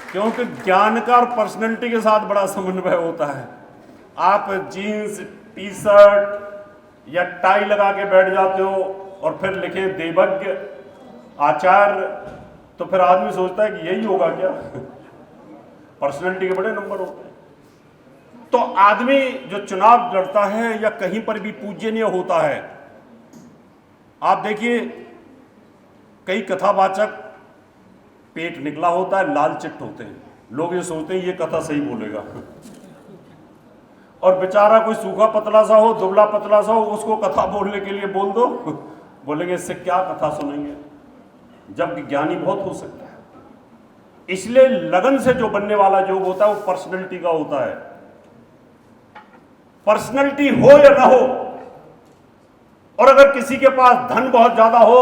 क्योंकि ज्ञान का और पर्सनैलिटी के साथ बड़ा समन्वय होता है। आप जीन्स टी शर्ट या टाई लगा के बैठ जाते हो और फिर लिखें देवज्ञ आचार्य, तो फिर आदमी सोचता है कि यही होगा क्या। पर्सनैलिटी के बड़े नंबर होते हैं। तो आदमी जो चुनाव लड़ता है या कहीं पर भी पूजनीय होता है, आप देखिए कई कथावाचक पेट निकला होता है, लाल चिट्ठ होते हैं, लोग ये सोचते हैं ये कथा सही बोलेगा। और बेचारा कोई सूखा पतला सा हो, दुबला पतला सा हो, उसको कथा बोलने के लिए बोल दो, बोलेंगे इससे क्या कथा सुनेंगे, जबकि ज्ञानी बहुत हो सकता है। इसलिए लगन से जो बनने वाला योग होता है वो पर्सनैलिटी का होता है। पर्सनैलिटी हो या ना हो, और अगर किसी के पास धन बहुत ज्यादा हो,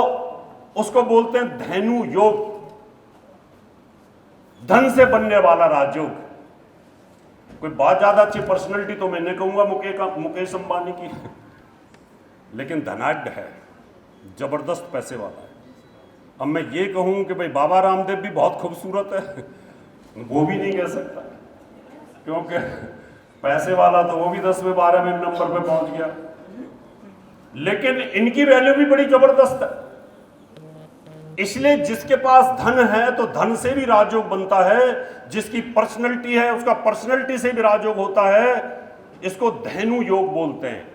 उसको बोलते हैं धैनु योग, धन से बनने वाला राजयोग। कोई बहुत ज्यादा अच्छी पर्सनैलिटी तो मैं नहीं कहूंगा मुकेश अंबानी की, लेकिन धनाढ्य है, जबरदस्त पैसे वाला है। अब मैं ये कहूं कि भाई बाबा रामदेव भी बहुत खूबसूरत है, वो भी नहीं कह सकता, क्योंकि पैसे वाला तो वो भी 10वें 12वें नंबर पे पहुंच गया, लेकिन इनकी वैल्यू भी बड़ी जबरदस्त है। इसलिए जिसके पास धन है तो धन से भी राजयोग बनता है, जिसकी पर्सनैलिटी है उसका पर्सनैलिटी से भी राजयोग होता है। इसको धैनु योग बोलते हैं।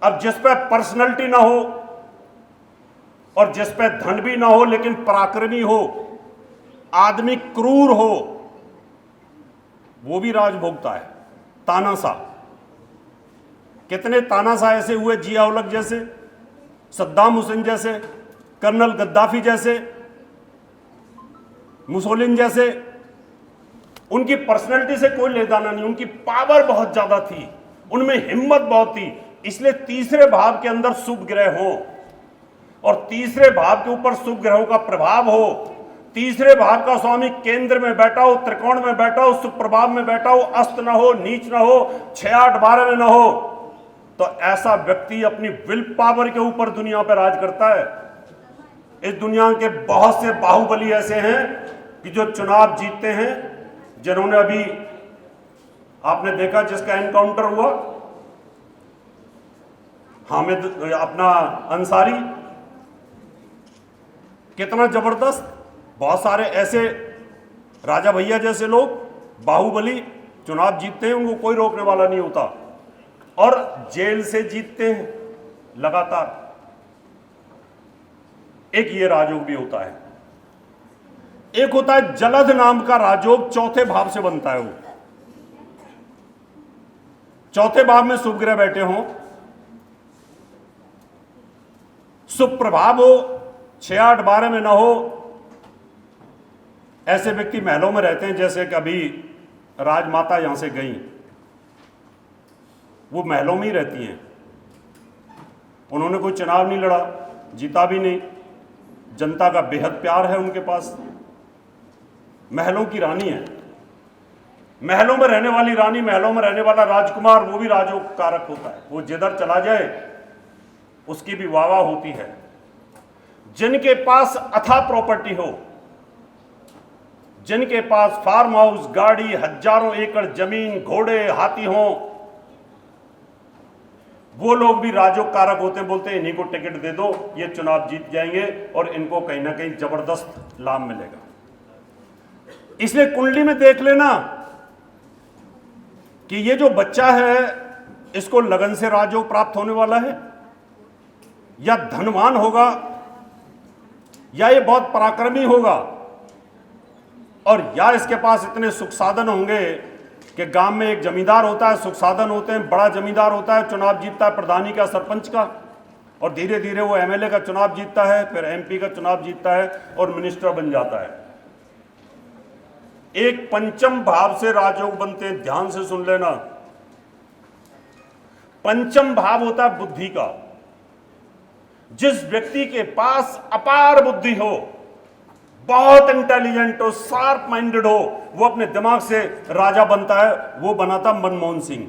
अब जिस पे पर्सनैलिटी ना हो और जिस पे धन भी ना हो लेकिन पराक्रमी हो, आदमी क्रूर हो, वो भी राज भोगता है। तानाशाह, कितने तानाशाह ऐसे हुए, जिया उल हक जैसे, सद्दाम हुसैन जैसे, कर्नल गद्दाफी जैसे, मुसोलिन जैसे। उनकी पर्सनैलिटी से कोई लेदाना नहीं, उनकी पावर बहुत ज्यादा थी, उनमें हिम्मत बहुत थी। इसलिए तीसरे भाव के अंदर शुभ ग्रह हो और तीसरे भाव के ऊपर शुभ ग्रहों का प्रभाव हो, तीसरे भाव का स्वामी केंद्र में बैठा हो, त्रिकोण में बैठा हो, शुभ प्रभाव में बैठा हो, अस्त ना हो, नीच ना हो, 6, 8, 12 में ना हो, तो ऐसा व्यक्ति अपनी विल पावर के ऊपर दुनिया पर राज करता है। इस दुनिया के बहुत से बाहुबली ऐसे हैं कि जो चुनाव जीतते हैं, जिन्होंने अभी आपने देखा जिसका एनकाउंटर हुआ, हामिद अपना अंसारी, कितना जबरदस्त। बहुत सारे ऐसे राजा भैया जैसे लोग बाहुबली चुनाव जीतते हैं, उनको कोई रोकने वाला नहीं होता, और जेल से जीतते हैं लगातार। एक ये राजयोग भी होता है। एक होता है जलध नाम का राजयोग, चौथे भाव से बनता है। वो चौथे भाव में शुभ ग्रह बैठे हों, शुभ प्रभाव हो, 6, 8, 12 में ना हो, ऐसे व्यक्ति महलों में रहते हैं। जैसे कभी राजमाता यहां से गई, वो महलों में ही रहती हैं, उन्होंने कोई चुनाव नहीं लड़ा, जीता भी नहीं, जनता का बेहद प्यार है उनके पास, महलों की रानी है। महलों में रहने वाली रानी, महलों में रहने वाला राजकुमार, वो भी राजयोग कारक होता है। वो जिधर चला जाए उसकी भी वाह वाह होती है। जिनके पास अथाह प्रॉपर्टी हो, जिनके पास फार्म हाउस, गाड़ी, हजारों एकड़ जमीन, घोड़े, हाथी हों, वो लोग भी राजयोग कारक होते हैं। बोलते हैं इन्हीं को टिकट दे दो, ये चुनाव जीत जाएंगे और इनको कहीं ना कहीं जबरदस्त लाभ मिलेगा। इसलिए कुंडली में देख लेना कि ये जो बच्चा है इसको लगन से राजयोग प्राप्त होने वाला है, या धनवान होगा, या ये बहुत पराक्रमी होगा, और या इसके पास इतने सुख साधन होंगे कि गांव में एक जमींदार होता है, सुख साधन होते हैं, बड़ा जमींदार होता है, चुनाव जीतता है प्रधानी का, सरपंच का, और धीरे धीरे वो एमएलए का चुनाव जीतता है, फिर एमपी का चुनाव जीतता है और मिनिस्टर बन जाता है। एक पंचम भाव से राजयोग बनते हैं, ध्यान से सुन लेना। पंचम भाव होता है बुद्धि का। जिस व्यक्ति के पास अपार बुद्धि हो, बहुत इंटेलिजेंट हो, शार्प माइंडेड हो, वो अपने दिमाग से राजा बनता है। वो बना था मनमोहन सिंह,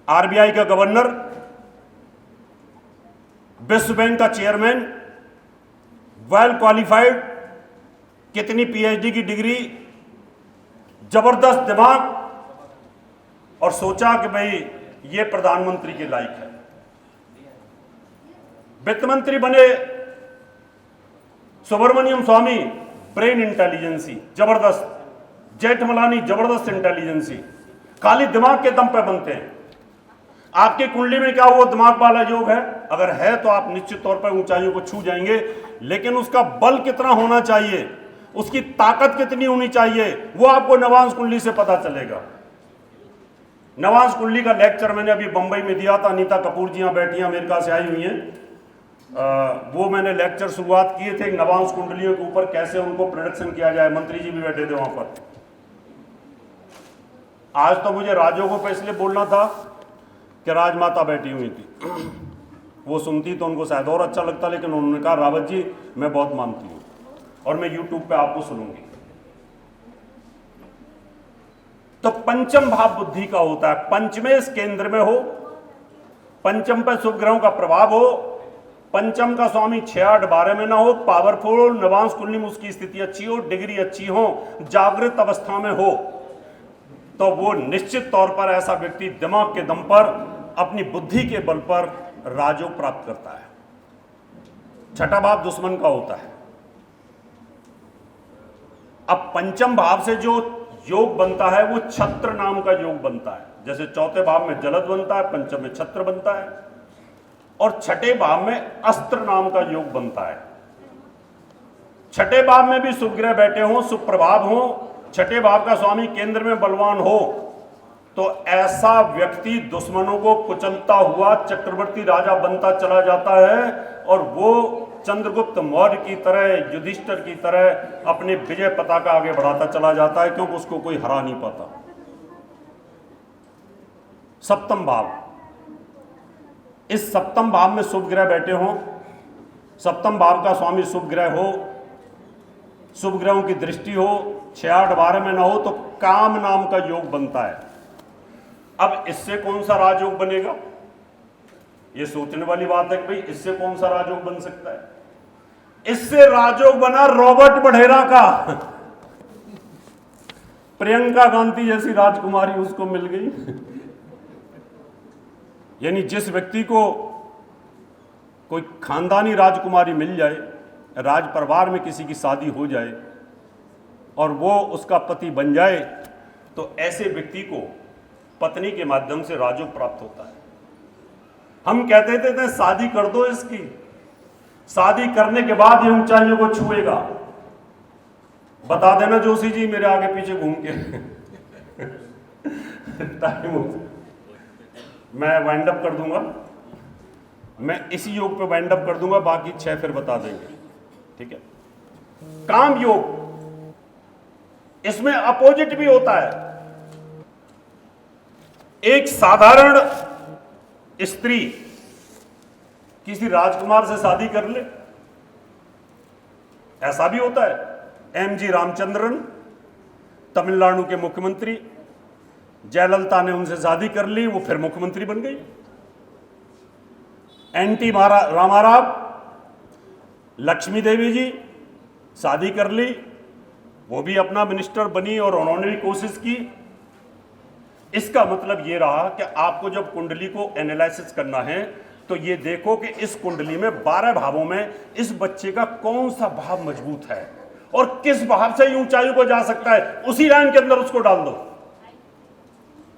आरबीआई का गवर्नर, विश्व बैंक का चेयरमैन, वेल क्वालिफाइड, कितनी पीएचडी की डिग्री, जबरदस्त दिमाग, और सोचा कि भाई ये प्रधानमंत्री के लायक है। वित्त मंत्री बने सुब्रमण्यम स्वामी, ब्रेन इंटेलिजेंसी जबरदस्त, जेठमलानी जबरदस्त इंटेलिजेंसी, खाली दिमाग के दम पे बनते हैं। आपकी कुंडली में क्या वो दिमाग वाला योग है? अगर है तो आप निश्चित तौर पर ऊंचाइयों को छू जाएंगे, लेकिन उसका बल कितना होना चाहिए, उसकी ताकत कितनी होनी चाहिए, वो आपको नवांश कुंडली से पता चलेगा। नवांश कुंडली का लेक्चर मैंने अभी बंबई में दिया था। अनीता कपूर जी यहाँ बैठी हैं, अमेरिका से आई हुई हैं। वो मैंने लेक्चर शुरुआत किए थे नवांश कुंडलियों के ऊपर, कैसे उनको प्रोडक्शन किया जाए। मंत्री जी भी बैठे थे वहां पर। आज तो मुझे राजयोगों पर इसलिए बोलना था कि राजमाता बैठी हुई थी, वो सुनती तो उनको शायद और अच्छा लगता, लेकिन उन्होंने कहा रावत जी मैं बहुत मानती हूँ और मैं यूट्यूब पे आपको सुनूंगी। तो पंचम भाव बुद्धि का होता है, पंचमें इस केंद्र में हो, पंचम पर शुभ ग्रहों का प्रभाव हो, पंचम का स्वामी 6-8-12 में ना हो, पावरफुल हो, नवांश कुंडली में उसकी स्थिति अच्छी हो, डिग्री अच्छी हो, जागृत अवस्था में हो, तो वो निश्चित तौर पर ऐसा व्यक्ति दिमाग के दम पर अपनी बुद्धि के बल पर राजयोग प्राप्त करता है। छठा भाव दुश्मन का होता है। अब पंचम भाव से जो योग बनता है वो छत्र नाम का योग बनता है। जैसे चौथे भाव में जलद बनता है, पंचम में छत्र बनता है, और छठे भाव में अस्त्र नाम का योग बनता है। छठे भाव में भी शुभ ग्रह बैठे हों, शुभ प्रभाव हो, छठे भाव का स्वामी केंद्र में बलवान हो, तो ऐसा व्यक्ति दुश्मनों को कुचलता हुआ चक्रवर्ती राजा बनता चला जाता है, और वो चंद्रगुप्त मौर्य की तरह, युधिष्ठिर की तरह अपने विजय पताका आगे बढ़ाता चला जाता है, क्योंकि उसको कोई हरा नहीं पाता। सप्तम भाव, इस सप्तम भाव में शुभ ग्रह बैठे हों, सप्तम भाव का स्वामी शुभ ग्रह हो, शुभ ग्रहों की दृष्टि हो, 6-8-12 में ना हो, तो काम नाम का योग बनता है। अब इससे कौन सा राजयोग बनेगा? ये सोचने वाली बात है कि भाई इससे कौन सा राजयोग बन सकता है। इससे राजयोग बना रॉबर्ट बढेरा का। प्रियंका गांधी जैसी राजकुमारी उसको मिल गई। यानी जिस व्यक्ति को कोई खानदानी राजकुमारी मिल जाए, राज परिवार में किसी की शादी हो जाए और वो उसका पति बन जाए, तो ऐसे व्यक्ति को पत्नी के माध्यम से राजयोग प्राप्त होता है। हम कहते थे शादी कर दो इसकी, शादी करने के बाद ये ऊंचाइयों को छुएगा। बता देना जोशी जी मेरे आगे पीछे घूम के। टाइम मैं वाइंड अप कर दूंगा, मैं इसी योग पे वाइंड अप कर दूंगा, बाकी 6 फिर बता देंगे, ठीक है। काम योग, इसमें अपोजिट भी होता है। एक साधारण स्त्री किसी राजकुमार से शादी कर ले, ऐसा भी होता है। एमजी रामचंद्रन तमिलनाडु के मुख्यमंत्री, जयललिता ने उनसे शादी कर ली, वो फिर मुख्यमंत्री बन गई। एनटी रामाराव, लक्ष्मी देवी जी शादी कर ली, वो भी अपना मिनिस्टर बनी और उन्होंने भी कोशिश की। इसका मतलब ये रहा कि आपको जब कुंडली को एनालिसिस करना है तो ये देखो कि इस कुंडली में 12 भावों में इस बच्चे का कौन सा भाव मजबूत है और किस भाव से ऊंचाई को जा सकता है, उसी लाइन के अंदर उसको डाल दो।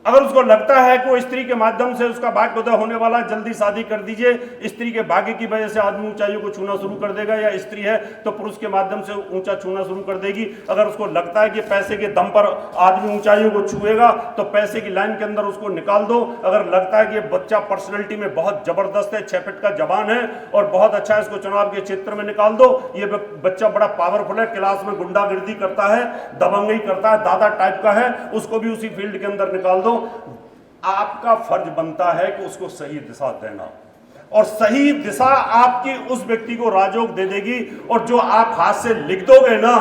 अगर उसको लगता है कि वो स्त्री के माध्यम से उसका भाग्योदय होने वाला, जल्दी शादी कर दीजिए, स्त्री के भाग्य की वजह से आदमी ऊंचाइयों को छूना शुरू कर देगा, या स्त्री है तो पुरुष के माध्यम से ऊंचा छूना शुरू कर देगी। अगर उसको लगता है कि पैसे के दम पर आदमी ऊंचाइयों को छुएगा तो पैसे की लाइन के अंदर उसको निकाल दो। अगर लगता है कि बच्चा पर्सनैलिटी में बहुत जबरदस्त है, 6 फीट का जवान है और बहुत अच्छा है, इसको चुनाव के क्षेत्र में निकाल दो। ये बच्चा बड़ा पावरफुल है, क्लास में गुंडागिर्दी करता है, दबंगई करता है, दादा टाइप का है, उसको भी उसी फील्ड के अंदर निकाल दो। आपका फर्ज बनता है कि उसको सही दिशा देना, और सही दिशा आपकी उस व्यक्ति को राजयोग दे देगी, और जो आप हाथ से लिख दोगे ना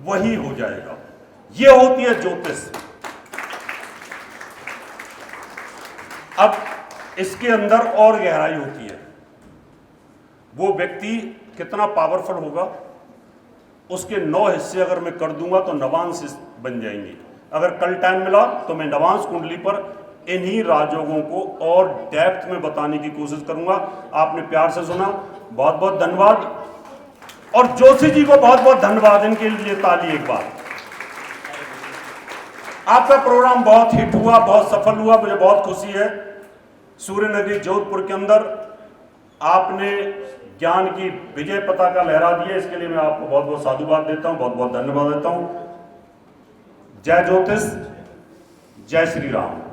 वही हो जाएगा। ये होती है ज्योतिष। अब इसके अंदर और गहराई होती है। वो व्यक्ति कितना पावरफुल होगा उसके 9 हिस्से अगर मैं कर दूंगा तो नवांश बन जाएंगे। अगर कल टाइम मिला तो मैं नवांश कुंडली पर इन्हीं राजयोगों को और डेप्थ में बताने की कोशिश करूंगा। आपने प्यार से सुना, बहुत बहुत धन्यवाद। और जोशी जी को बहुत बहुत धन्यवाद, इनके लिए ताली एक बार। आपका प्रोग्राम बहुत हिट हुआ, बहुत सफल हुआ, मुझे बहुत खुशी है। सूर्य नगरी जोधपुर के अंदर आपने ज्ञान की विजय पताका लहरा दी है, इसके लिए मैं आपको बहुत बहुत साधुवाद देता हूं, बहुत बहुत धन्यवाद देता हूं। जय ज्योतिष, जय श्री राम।